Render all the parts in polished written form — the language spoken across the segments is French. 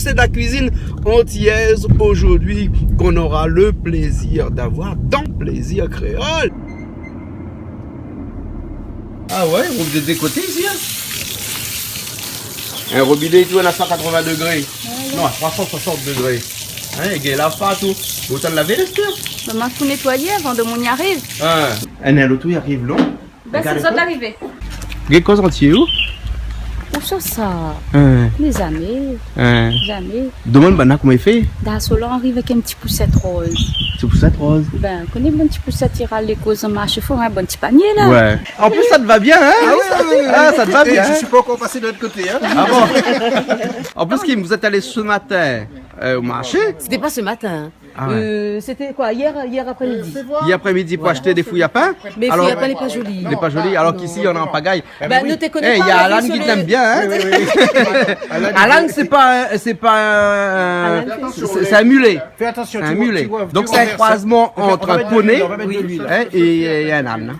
c'est de la cuisine antillaise aujourd'hui qu'on aura le plaisir d'avoir dans Plaisir Créole. Ah ouais, on vous des côtés ici hein. Un robinet et tout, on a 180 degrés. Non, à 360 degrés. Hein, il y a la tout. Autant de laver l'espère. Maman, il faut nettoyer avant de mon y arrive. Ah, un l'autre, il arrive long. Ben, c'est ça d'arriver. Quel cause entier où? Où ça? Hein. Les amis. Hein. Jamais. Demande maintenant comment il fait. Dans ce on arrive avec un petit poussette rose. C'est pour ça rose. Ben, connais un petit poussette, il râle les causes en marche, il faut un bon petit panier là. Ouais. En plus, ça te va bien, hein? Ah, ça te va bien. Je suis pas encore passé de l'autre côté, hein? Ah bon? En plus, vous êtes allé ce matin au marché. C'était pas ce matin. Ah ouais. C'était quoi? Hier après-midi. Hier après-midi pour acheter des fouilles à pain. Mais Alors, fouilles à pain n'est pas jolie. n'est pas joli, alors qu'ici on est en pagaille. Ben, ne te connais Il pas. y a on a Alan vu qui sur t'aime le- bien, hein? Alan, c'est un mulet. Fais attention, Un mulet. Donc c'est un croisement entre un poney et un âne.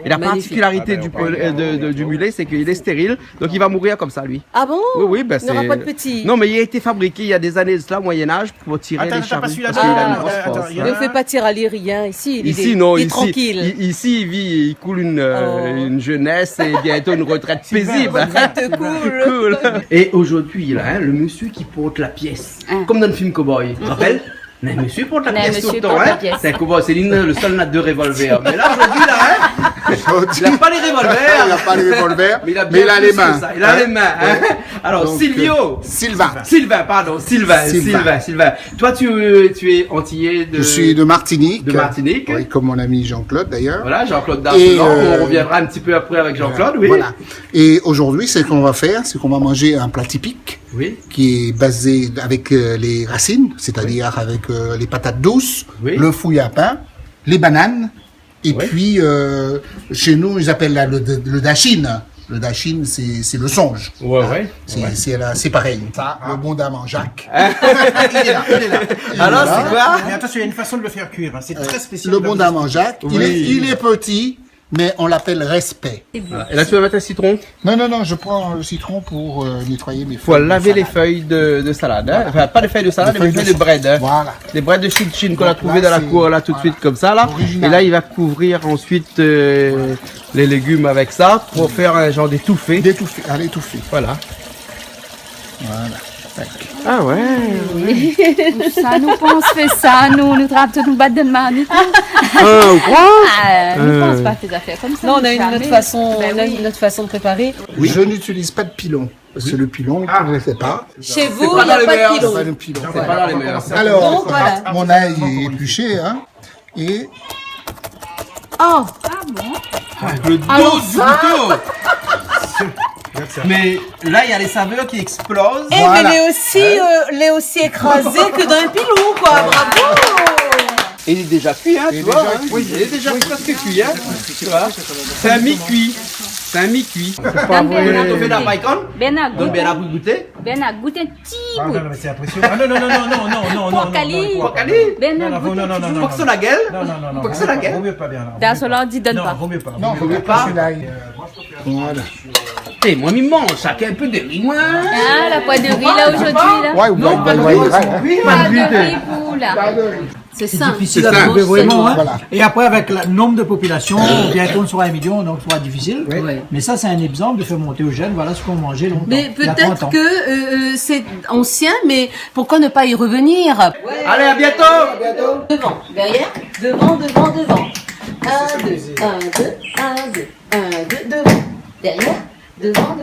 Et la particularité du mulet, c'est qu'il est stérile, donc il va mourir comme ça, lui. Ah bon? Oui, oui, ben Il n'y aura c'est. pas de petit. Non, mais il a été fabriqué il y a des années de cela, au Moyen-Âge, pour tirer Attends, les t'as pas charrues. celui-là Parce qu'il a une dedans? grosse Attends, force. il y en Ne a fais pas tirer rien ici. Ici, non, il est ici, tranquille. ici, il vit, il coule une jeunesse et bientôt une retraite paisible. Retraite cool. Cool. Et aujourd'hui, là, hein, le monsieur qui porte la pièce, comme dans le film Cowboy, tu te rappelles? Mais monsieur porte la Mais pièce tout monsieur le temps, porte la hein? pièce. C'est un cowboy, c'est le seul n'a deux revolvers. Mais là, aujourd'hui, là, hein, il n'a pas les Il revolvers. n'a pas les revolvers, Mais il a, mais il a les plus que mains. ça. Il a les mains. Hein? Alors, Donc, Silvio. Sylvain. Sylvain. Toi, tu es antillais de. Je suis de Martinique. De Martinique. Oui, comme mon ami Jean-Claude d'ailleurs. Voilà, Jean-Claude Et, Darcelan. On reviendra un petit peu après avec Jean-Claude, oui. Voilà. Et aujourd'hui, ce qu'on va faire, c'est qu'on va manger un plat typique Oui. qui est basé avec les racines, c'est-à-dire avec les patates douces, Oui. le fouille à pain, les bananes, et Oui. puis chez nous, ils appellent le dachine. Le dachine, c'est le songe. Ouais. C'est pareil. Ça, le bon dame en Jacques. Il est là. Alors, c'est quoi? Mais attention, il y a une façon de le faire cuire. Hein. C'est très spécial. Le bon dame en Jacques. Oui. Il est petit, mais on l'appelle respect. Voilà. Et là, tu vas mettre un citron. Non, je prends le citron pour nettoyer mes Faut feuilles. de laver les salade. feuilles de salade. Hein? Enfin, pas les feuilles de salade, mais les feuilles de bread. Hein? Voilà. Les bread de chin qu'on a Donc trouvé là, dans la c'est- cour là tout de suite comme ça là. Original. Et là il va couvrir ensuite les légumes avec ça pour faire un genre d'étouffé. D'étouffer, à l'étouffer. Voilà. Voilà. Tac. Ah ouais. Ça nous pense fait ça, nous trappons nous battre de main. Nous Ou quoi? ne pense pas tes affaires comme ça. Non, on a une jamais. autre façon, Ben on a oui. une autre façon de préparer. Je n'utilise pas de pilon. Parce que le pilon, je ne sais pas. Chez vous, pas il n'y a dans les pas meilleurs. de Pas pilon. de pilon. C'est pas dans les meilleurs. Alors, Donc, voilà. mon ail est épluché, hein. Et Oh, Le dos du couteau. Mais là il y a les saveurs qui explosent. eh, Voilà. mais il est aussi écrasé que dans un pilon, quoi. Bravo. Et il est déjà cuit, hein, tu vois. déjà Hein? cuit. Oui, il est déjà presque cuit, hein. Tu vois. C'est un mi-cuit. C'est un mi-cuit. Donne On a Bernard, fait de la bacon. Bernard, Donc goûte. Bernard pour goûter. Bernard, goûte un petit Ah bout. non, mais c'est impressionnant. Ah non. Pour Cali. Pour Cali. Bernard, goûte un petit bout. Faut que c'est la gueule. Non. Faut que c'est la gueule. Vaut mieux pas, Bernard. Dans ce là, dit donne Non, pas. vaut mieux pas. non, Faut mieux pas pas. celui-là. Voilà. Et moi, il mange chacun un peu de riz, moi. Ah, la poêle de riz là aujourd'hui là. Ouais, ou Non, pas pas de de riz. riz, hein. Pas de riz pour là. C'est C'est ça. difficile C'est à ça. trouver vraiment. Hein. Voilà. Et après, avec le nombre de population, bientôt on sera 1 million, donc ce sera difficile. Mais ça, c'est un exemple de faire monter aux jeunes. Voilà ce qu'on mangeait longtemps. Mais il y a 30 peut-être ans. que c'est ancien, mais pourquoi ne pas y revenir? Allez, à bientôt. Devant, derrière, devant. 1, 2, 1, 2, 1, 2, 1, 2, 1, 2, devant, derrière, devant.